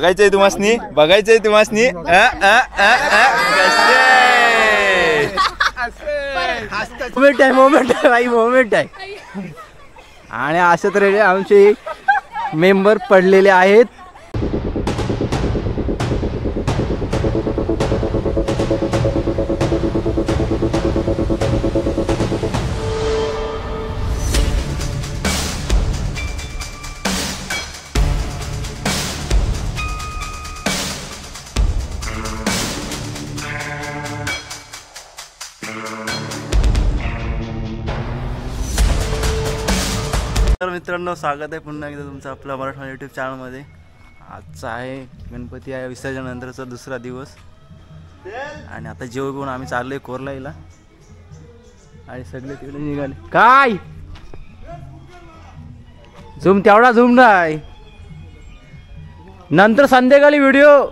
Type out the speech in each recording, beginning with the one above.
बघायचंय तुम्हासनी बघायचंय तुम्हासनी मोमेंट आहे भाई मोमेंट आहे. आणि अशा तऱ्हेने आमचे मेंबर पडलेले आहेत. तर मित्रांनो, स्वागत आहे पुन्हा एकदा तुमचं आपल्या मराठवाडा यूट्यूब चॅनलमध्ये. आजचा आहे गणपती आहे विसर्जनानंतरचा दुसरा दिवस आणि आता जेवण आम्ही चाललोय कोरलाईला आणि सगळे तिकडे निघाले. काय झूम तेवढा झूम नाही, नंतर संध्याकाळी व्हिडिओ.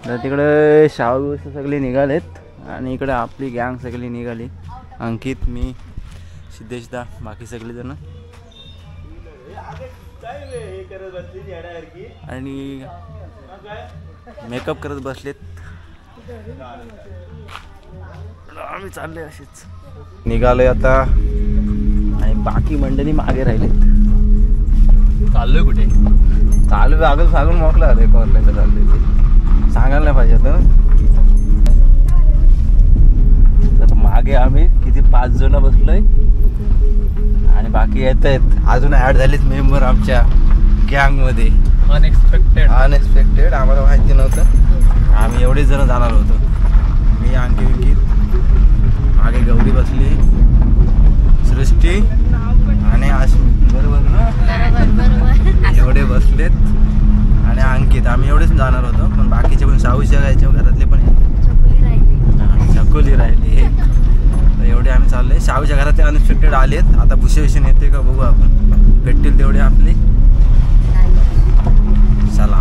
तर तिकडे शाहू सगळे निघालेत आणि इकडे आपली गँग सगळी निघाली. अंकित, मी, सिद्धेशदा, बाकी सगळे जण आणि मेकअप करत बसलेत. आम्ही चाललोय असेच निघालोय आता आणि बाकी मंडळी मागे राहिलेत. चाललोय कुठे? चालू आगल सांगून मोकळा आलोय कॉर्नरला चाललोय ते सांगायला नाही पाहिजे तर. मागे आम्ही किती 5 जण बसलोय आणि बाकी येत आहेत. अजून ऍड झालेत मेंबर आमच्या गँग मध्ये. अनएक्सपेक्टेड आम्हाला माहिती नव्हतं. आम्ही एवढेच जण जाणार होतो. मी, अंकित, मागे गौरी बसली, सृष्टी आणि आश्मी, बरोबर ना, एवढे बसलेत आणि अंकित. आम्ही एवढेच जाणार होतो पण बाकीचे पण शाहूच्या गायच्या घरातले पण चकोली राहिली. एवढे आम्ही चालले. शाहूच्या घरात अनएक्सपेक्टेड आलेत. आता भुसेविषयी येते का बघू आपण, भेटतील तेवढे आपले. चला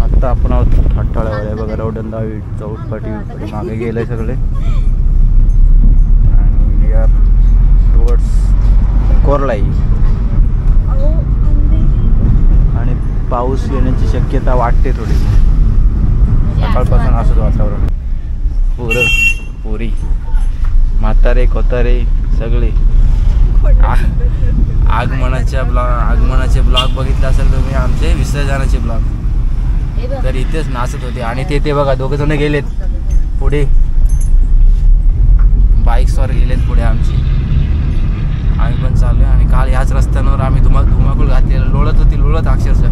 आता आपण आहोत खट्टाळ्यावर. बघा रोडंदा चौपाटी मागे गेले सगळे आणि यार टुवर्ड्स कोरलाई. आणि पाऊस येण्याची शक्यता वाटते थोडी. सकाळपासून असंच वातावरण. पुरी म्हातारे कोतारे सगळे आगमनाचे ब्लॉग बघितले असेल तुम्ही, आमचे विसर्जनाचे ब्लॉग. तर इथेच नाचत होते आणि ते बघा दोघे जण गेलेत पुढे, बाईक्सवर गेलेत पुढे आमची. आम्ही पण चाललोय आणि काल ह्याच रस्त्यांवर आम्ही धुमाकूळ घातलेलं. लोळत अक्षरशः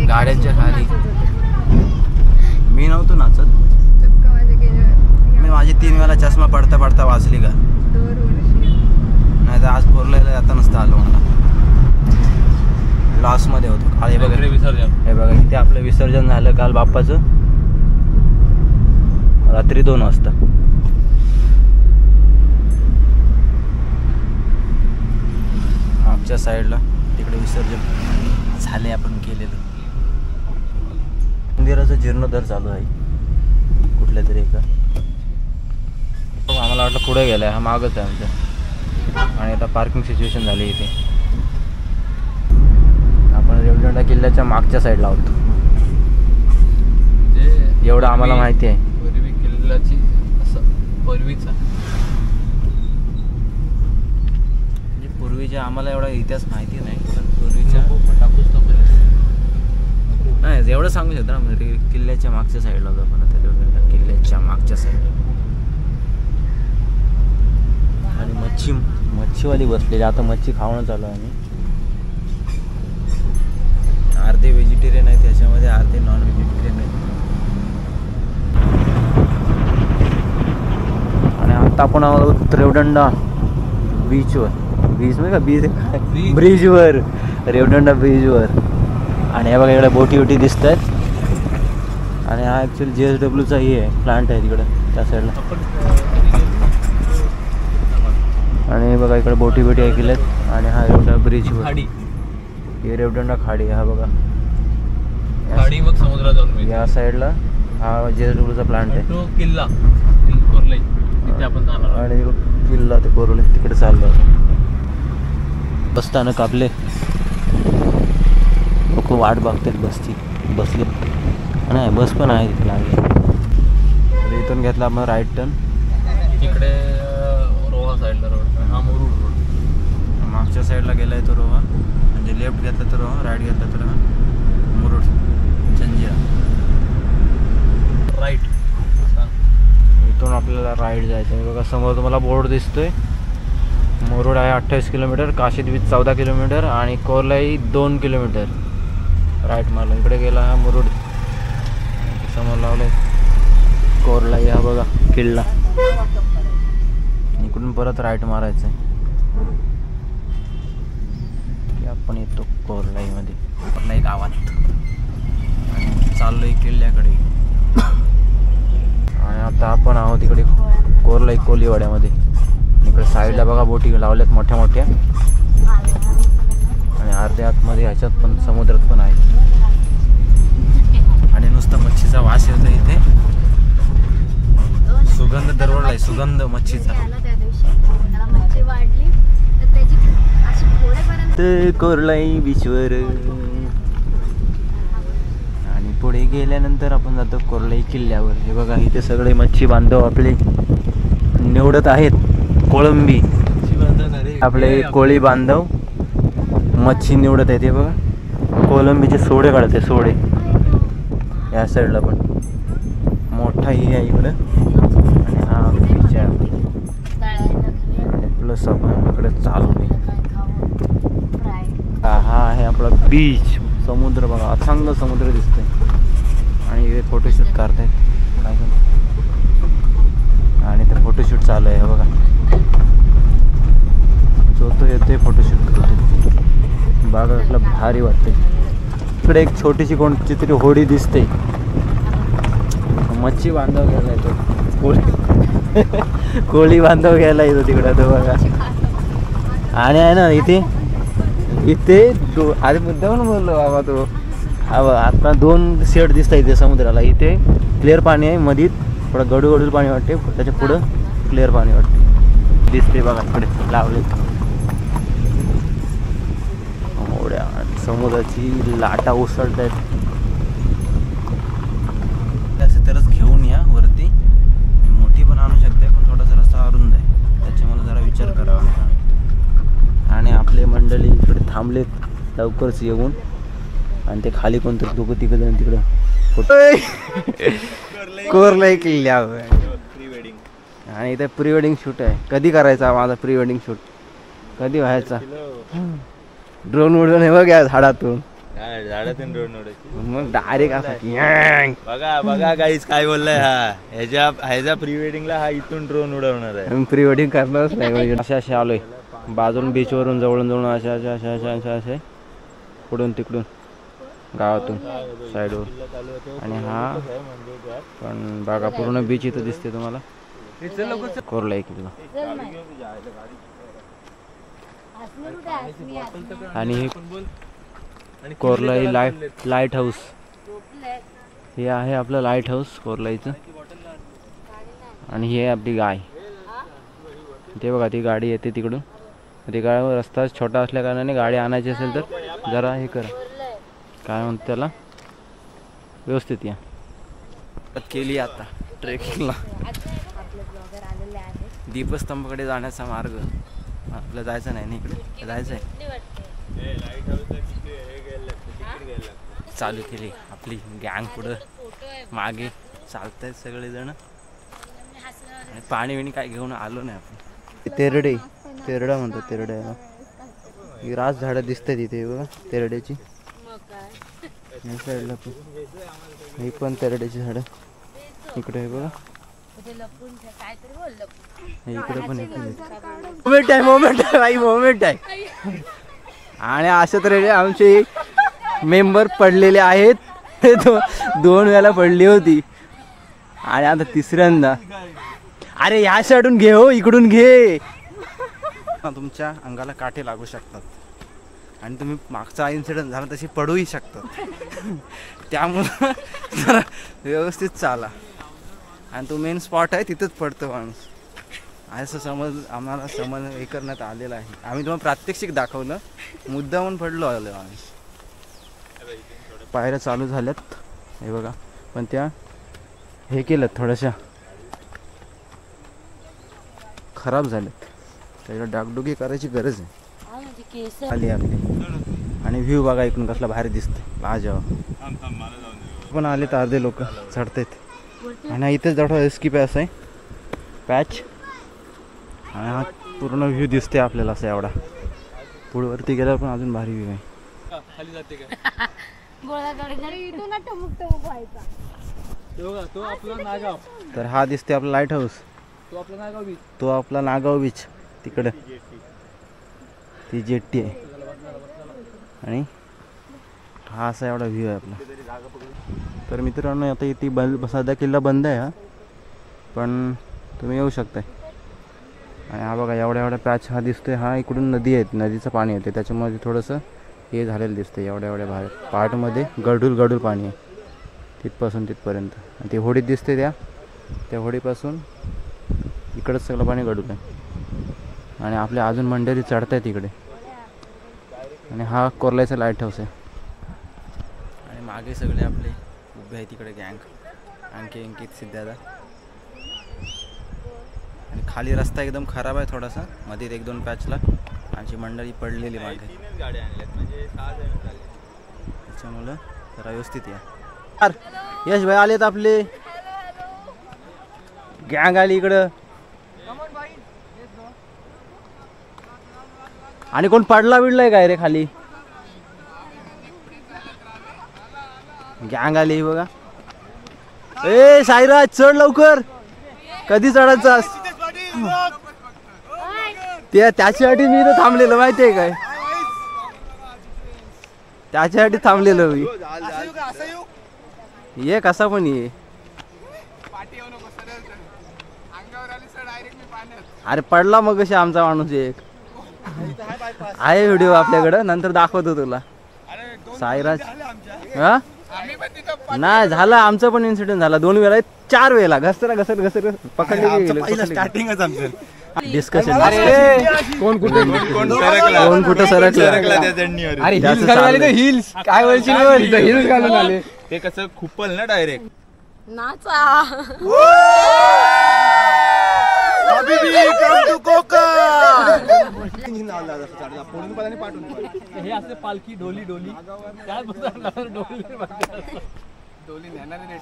गाड्यांच्या खाली. मी नव्हतो नाचत. मी माझी 3 वेळा चष्मा पडता वाचली का, नाही तर आज कोरलेला आता नसतं आलो. मला लॉस मध्ये होतो काल. हे बघा इथे आपलं विसर्जन झालं काल बाप्पाचं रात्री 2 वाजता. आमच्या साईडला तिकडे विसर्जन झाले आपण केलेलं. मंदिराचा जीर्णोद्धार चालू आहे कुठल्या तरी एका. आम्हाला वाटलं पुढे गेलाय, हा मागच आहे आमच्या. आणि आता पार्किंग सिच्युएशन झाली इथे. आपण रेवदंडा किल्ल्याच्या मागच्या साईडला होतो. एवढं आम्हाला माहिती आहे. किल्ल्याची पूर्वीचा म्हणजे पूर्वीच्या आम्हाला एवढा इतिहास माहिती नाही पण पूर्वीच्या नाही एवढं सांगू शकतो ना. म्हणजे किल्ल्याच्या मागच्या साईडला होतो आपण आता. रेवदंडा किल्ल्याच्या मागच्या साईडला. आणि मच्छीवाली बसलेली. आता मच्छी खावणं चालू आहे. आम्ही अर्धे व्हेजिटेरियन आहे त्याच्यामध्ये, अर्धे नॉन व्हेजिटेरियन आहेत. आणि आता आपण आहोत रेवदंडा बीचवर. बीच नाही का, ब्रिजवर, रेवदंडा ब्रिजवर. आणि हे बघा इकडे बोटी दिसत आहेत. आणि हा ॲक्च्युअली JSWचा हे आहे प्लांट आहे तिकडे त्या साईडला. आणि बघा इकडे बोटी ऐकल्यात. आणि हा रेवदंडा ब्रिजवर, हे रेवदंडा खाडी. हा बघा खाडी मग समुद्रात जाऊन या साईडला हा JSWचा प्लांट आहे. तो किल्ला कोरलाई तिथे आपण जाणार. आणि किल्ला ते कोरलाई तिकडे चाललो. बसस्थानक आपले लोक वाट बघतात बसची. बसले नाही, बस पण आहे तिथे लागली. तर इथून घेतला आपण राईट टर्न. इकडे रोहा साईडला रोड, हा मुरुड रोड. मागच्या साईडला गेलाय तो रोहा, म्हणजे लेफ्ट घेतला तर रोहा, राईट घेतला तर मुरुड चंजिरा. राईट. इथून आपल्याला राईट जायचं आहे. बघा समोर तुम्हाला बोर्ड दिसतोय. मुरुड आहे 28 किलोमीटर, काशीद बीच 14 किलोमीटर आणि कोरलाई 2 किलोमीटर. राईट मारला, इकडे गेला हा मुरुड. समोर लावलंय कोरलाई, हा बघा किल्ला. इकडून परत राईट मारायचं आहे की आपण येतो कोरलाईमध्ये, कोरलाई गावात. चाललोय किल्ल्याकडे. आणि आता आपण आहोत इकडे कोरलाई कोलीवाड्यामध्ये. इकडे साईडला बघा बोटी लावल्यात मोठ्या मोठ्या, आणि अर्ध्या आतमध्ये ह्याच्यात पण समुद्रात पण आहे. आणि नुसतं मच्छीचा वास येतो इथे, सुगंध दरवळलाय, सुगंध मच्छीचा. कोरलाई बीचवर. आणि पुढे गेल्यानंतर आपण जातो कोरलाई किल्ल्यावर. हे बघा इथे सगळे मच्छी बांधव आपले निवडत आहेत. कोळंबी आपले कोळी बांधव मच्छी निवडत आहेत. हे बघा कोळंबीचे सोडे काढते, सोडे. या साईडला पण मोठाही आहे इकडं. आणि हा बीच आहे. आणि प्लस आपण इकडे चालू आहे. हा आहे आपला बीच. समुद्र बघा, अथांग समुद्र दिसतोय. आणि इथे फोटोशूट करतायत काय का. आणि ते फोटोशूट चालू आहे. बघा जो तो येतोय फोटोशूट करतोय. बागा कसला भारी वाटते. इकडे एक छोटीशी कोणती तरी होडी दिसते. मच्छी बांधव घ्यायला येतो, कोळी कोळी बांधव घ्यायला येतो तिकडे तो बघा. आणि आहे ना इथे अरे मुद्दाम बोललो बाबा तो. आता 2 सेट दिसत इथे समुद्राला. इथे क्लिअर पाणी आहे, मधीत थोडं गडूगडूल पाणी वाटते, त्याच्या पुढं क्लिअर पाणी वाटते दिसते बघा. इकडे लावले मोड्या, समुद्राची लाटा उसळत आहेत. असं तरच घेऊन या वरती. मोठी पण आणू शकते, पण थोडासा रस्ता अरुंद आहे, त्याच्यामुळे जरा विचार करावा. आणि आपले मंडळी इकडे थांबलेत लवकरच येऊन. आणि ते खाली कोणतरी दोघं तिकडे जाऊन तिकडं कोरलाई किल्ल्यावर. आणि इथे प्री वेडिंग शूट आहे. कधी करायचा माझा प्री वेडिंग शूट, कधी व्हायचा? ड्रोन उडून हे बघ या झाडातून ड्रोन उडायची, मग डायरेक्ट असा. बघा गाईज काय बोललाय हा. ह्याच्या प्री वेडिंगला हा इथून ड्रोन उडवणार आहे. प्री वेडिंग करणारच नाही. असे आलोय बाजून बीचवरून जवळून जवळून अशा अशा अशा अशा अशा असे पुढून तिकडून गावातून साईडवर. आणि हा पण बघा पूर्ण बीच इथं दिसते तुम्हाला. कोरलाई किल्ला. आणि हे कोरलाई लाईट हाऊस. हे आहे आपलं लाईट हाऊस कोरलाईचं. आणि हे आपली गाय. ते बघा ती गाडी येते तिकडून. ते गाडी रस्ता छोटा असल्या कारणाने गाडी आणायची असेल तर जरा हे करा, काय म्हणते त्याला, व्यवस्थित या. केली आता ट्रेकिंगला. दीपस्तंभाकडे जाण्याचा मार्ग आपल्याला जायचं नाही ना, इकडे जायचं आहे. चालू केली आपली गँग, पुढं मागे चालत आहेत सगळेजण. आणि पाणी बिणी काय घेऊन आलो नाही आपण. तेरडा म्हणतात, तेरड्याला ही रास झाडं दिसतात इथे बघा तेरड्याची. साईडला पण ही पण तेरड्याची झाडं इकडे आहे बघा. इकडे पण मोमेंट आहे, मोमेंट आहे भाई, मोमेंट आहे. आणि अशा तऱ्हेने आमचे मेंबर पडलेले आहेत. 2 वेळा पडली होती आणि आता तिसऱ्यांदा. अरे ह्या साईडून घे हो, इकडून घे. तुमच्या अंगाला काटे लागू शकतात आणि तुम्ही मागचा इन्सिडेंट झाला तशी पडूही शकतात. त्यामुळं जरा व्यवस्थित चाला. आणि तो मेन स्पॉट आहे, तिथंच पडतो माणूस. असं आम्हाला समज हे करण्यात आलेलं आहे. आम्ही तुम्हाला प्रात्यक्षिक दाखवलं, मुद्दामून पडलो आलो आम्ही. पायऱ्या चालू झाल्यात हे बघा, पण त्या हे केलं थोड्याशा खराब झाल्यात, त्याला डागडुगी करायची गरज आहे. आली आपली आणि व्ह्यू बघा इकडून कसला भारी दिसतं लाजवाब. पण आले तर अर्धे लोक चढतायत आणि इथेच थोडा रिस्की पॅच आहे पॅच, आणि हा पूर्ण व्ह्यू दिसते आपल्याला असं एवढा. पुढे वरती गेल्यावर पण अजून भारी व्ह्यू आहे. खाली जाते का तो आपला नागाव. तर हा दिसते आपला लाईट हाऊस, तो आपला नागाव बीच. तो आपला नागाव बीच तिकडं ती जेट्टी आहे. आणि हा असा एवढा व्ह्यू आहे आपला. तर मित्रांनो आता इथे सध्या किल्ला बंद आहे हा, पण तुम्ही येऊ शकताय. आणि हा बघा एवढ्या पॅच हा दिसतोय, हा इकडून नदी आहे, नदीचं पाणी येते त्याच्यामध्ये थोडंसं हे झालेलं दिसतं. एवढ्या बाहेर पार्टमध्ये गडूल पाणी आहे तिथपासून तिथपर्यंत. आणि ती होडीत दिसते, त्या होडीपासून इकडंच सगळं पाणी गडूल आहे. आणि आपले अजून मंडळी चढत आहेत इकडे. आणि हा कोर्लाचा लाईट हाऊस आहे. आणि मागे सगळे आपले उभे आहेत तिकडे गँग, अंकित सिद्धार्थ. आणि खाली रस्ता एकदम खराब आहे थोडासा, मध्ये 1-2 पॅचला आमची मंडळी पडलेली मागे, त्याच्यामुळं जरा व्यवस्थित या. यश भाई आलेत आपले, गँग आली इकडं. आणि कोण पडलाय काय रे खाली? गँग आली बघा. ए साईराज चढ लवकर, कधी चढायचास? त्याच्यासाठी मी इथं थांबलेलो माहितीये काय, त्याच्यासाठी थांबलेलो मी. ये कसा पण ये. अरे पडला मग कशी आमचा माणूस एक आहे, व्हिडिओ आपल्याकडं नंतर दाखवतो तुला. साईराज हा नाही झाला, आमचा पण इन्सिडेंट झाला 2 वेळा 4 वेळेला घसर पकडले. स्टार्टिंगच आमचं डिस्कशन कोण कुठं सरकला. हिल्स काय बोलशील, हिल्स घालून आले ते कसं खुपल ना डायरेक्ट नाचा. हे असते पालखी डोली काय डोली नेणारे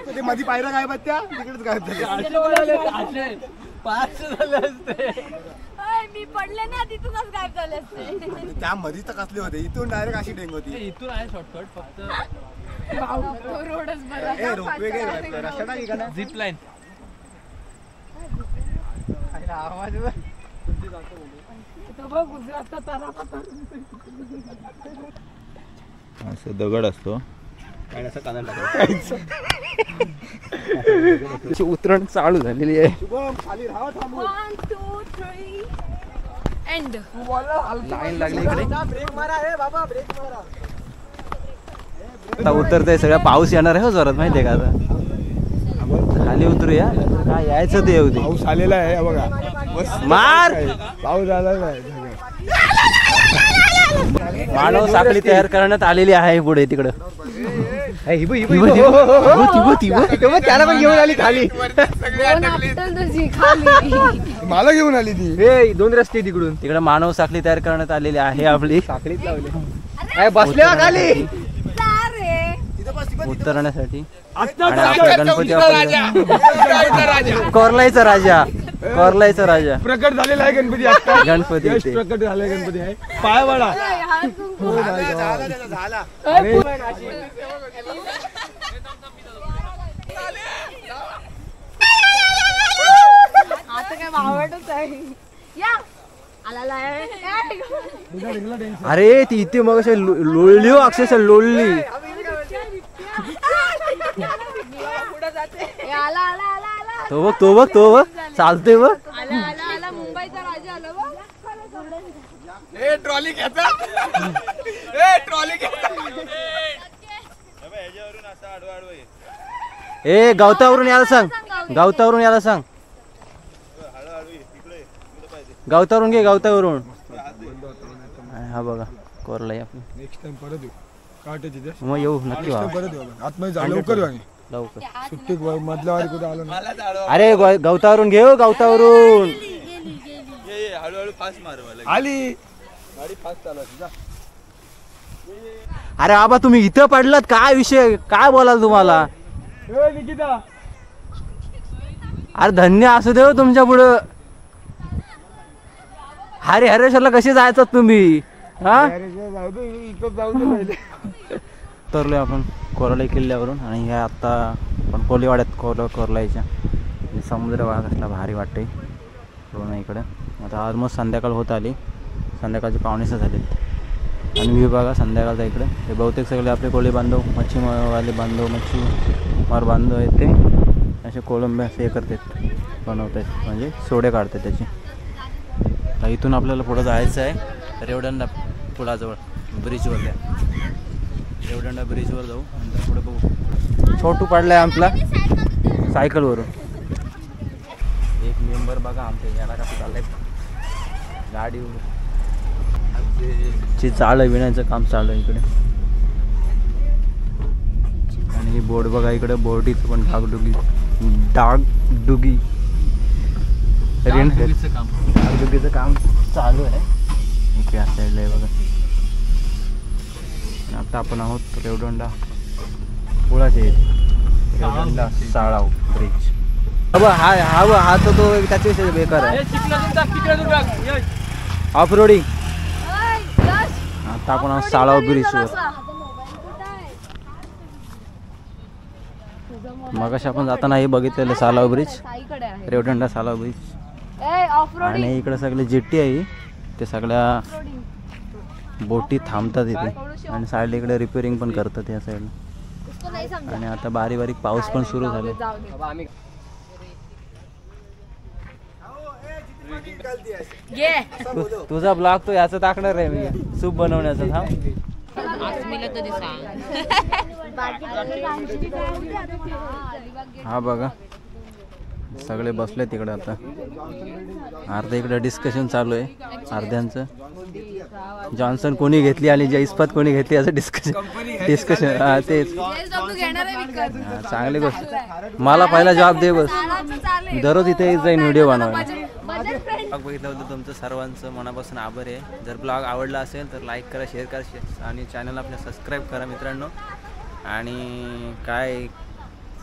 असते माझी पायऱ्या काय त्या तिकडेच काय 5 झाले असते. मी पडले ना तिथूनच गायब झाले असते. त्या मध्ये तर कसले होते, इथून डायरेक्ट अशी डेंग होती. इथून आहे शॉर्टकट फक्त रोडच बरा. Ropeway zip line. असं दगड असतो उतरण चालू झालेली आहे. 1 2 3 एंड. लाईन लागली इकडे. आता उतरतंय सगळा पाऊस येणार आहे हो जोरात माहितीये का. आता खाली उतरूया, काय यायचं ते येऊ दे. पाऊस आलेला आहे बघा, मार पाऊस आलेला आहे. मानव साखळी तयार करण्यात आलेली आहे पुढे तिकडं. त्याला पण घेऊन आली खाली, मला घेऊन आली ती. हे 2 रस्ते तिकडून तिकडे मानव साखळी तयार करण्यात आलेली आहे आपली. साखळीत लावले बसल्या खाली उतरण्यासाठी. आणि आपला गणपती कोर्लाईचा राजा प्रकट झालेला आहे गणपती. आता गणपती प्रकट झालाय गणपती आहे. पायवाडा आता काय आवडच आहे. या अरे ती इथे मग लोळली हो, अक्षरशः लोळली. तो बघ चालते बघ. मुंबईचा राजा आला बघ. ट्रॉली घ्यायचा, ट्रॉली ए गवतावरून यायला सांग. गावतावरून याला सांग. गावतावरून घे गावतावरून. हा बघा कोरलाय आपण. नेक्स्ट टाइम परत येऊ काटेची ते मग येऊ नक्की व्हा. परत येऊ आपण. आतमध्ये जा लवकर येऊ आणि लवकर. सुट्टी मधल्या वारी कुठे आलो ना अरे गवतावरून घे हो, गवतावरून. हळूहळू फास्ट मार मला. आली गाडी फास्ट चालवायची जा. अरे बाबा तुम्ही इथं पडलात, काय विषय काय बोलाल तुम्हाला. ए निकिता अरे धन्य असू दे हो तुमच्या पुढं. हरे हरेश्वरला कसे जायचं तुम्ही हा. अरे जाऊ दे इकडे जाऊ दे पहिले. तरलोय आपण कोरलाई किल्ल्यावरून आणि ह्या आत्ता आपण कोलीवाड्यात कोरलायच्या. समुद्र बघा कसला भारी वाटते पूर्ण इकडं. आता ऑलमोस्ट संध्याकाळ होत आली, संध्याकाळचे 5:45 झालेत आणि व्ह्यू बघा संध्याकाळचा इकडं. हे बहुतेक सगळे आपले कोळी बांधव, मच्छीमारवाले बांधव, मच्छीमार बांधव आहेत ते असे कोळंबे असे हे करतात, बनवत आहेत म्हणजे सोडे काढतात त्याचे. तर इथून आपल्याला पुढं जायचं आहे रेवदंडा पुलाजवळ ब्रिजवर. त्या रेवदंडा ब्रिजवर जाऊ नंतर पुढे बघू. छोटू पडलाय आपला सायकलवरून. एक मेंबर बघा आमच्या याला कसं चाललंय गाडीवर. ची चाळ विण्याचं काम चालू आहे इकडे. आणि ही बोर्ड बघा इकडे, बोर्डीचं पण डागडुगी डागडुगीचं काम चालू आहे इकडे साईडला आहे बघा. आता आपण आहोत रेवदंडा पुलाचे, रेवदंडा साळाव ब्रिज. हा तर तो त्याच्याविषयी बेकार आहे. Off roading. आता आपण आहोत साळाव ब्रिजवर. मगाशी आपण जाताना हे बघितलेलं साळाव ब्रिज, रेवदंडा साळाव ब्रिज. आणि इकडे सगळे जेट्टी आहे, ते सगळ्या बोटी थांबतात इथे आणि साईडला इकडे रिपेअरिंग पण करतात या साईडला. आणि आता बारीक बारीक पाऊस पण सुरू झाला. तुझा ब्लॉग तो याचं टाकणार आहे मी, सूप बनवण्याचा. थांब. हा बघा सगळे बसले तिकडे. आता अर्धा इकडे डिस्कशन चालू आहे अर्ध्यांचं. जॉन्सन कोणी घेतली आणि जयस्पात कोणी घेतली असं डिस्कशन हा तेच. चांगली गोष्ट. मला पहिला जॉब दे बस, दररोज इथे जाईन व्हिडिओ बनवायला. ब्लॉग बघितल्याबद्दल तुमचं सर्वांचं मनापासून आभार आहे. जर ब्लॉग आवडला असेल तर लाईक करा, शेअर करा आणि चॅनल आपल्या सबस्क्राईब करा मित्रांनो. आणि काय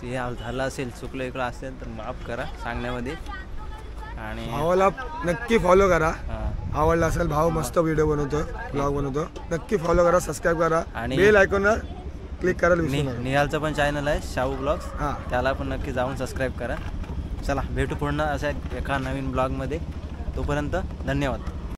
हे झालं असेल, चुकलं इकडं असेल तर माफ करा सांगण्यामध्ये. आणि भावाला नक्की फॉलो करा. आवडला असेल, भाव मस्त व्हिडिओ बनवतो, ब्लॉग बनवतो. नक्की फॉलो करा, सबस्क्राईब करा आणि बेल आयकॉनवर क्लिक करायला विसरू नका. निहालचं पण चॅनल आहे शाहू ब्लॉग्स, त्याला पण नक्की जाऊन सबस्क्राईब करा. चला भेटू पुन्हा अशा एका नवीन ब्लॉगमध्ये. तोपर्यंत धन्यवाद.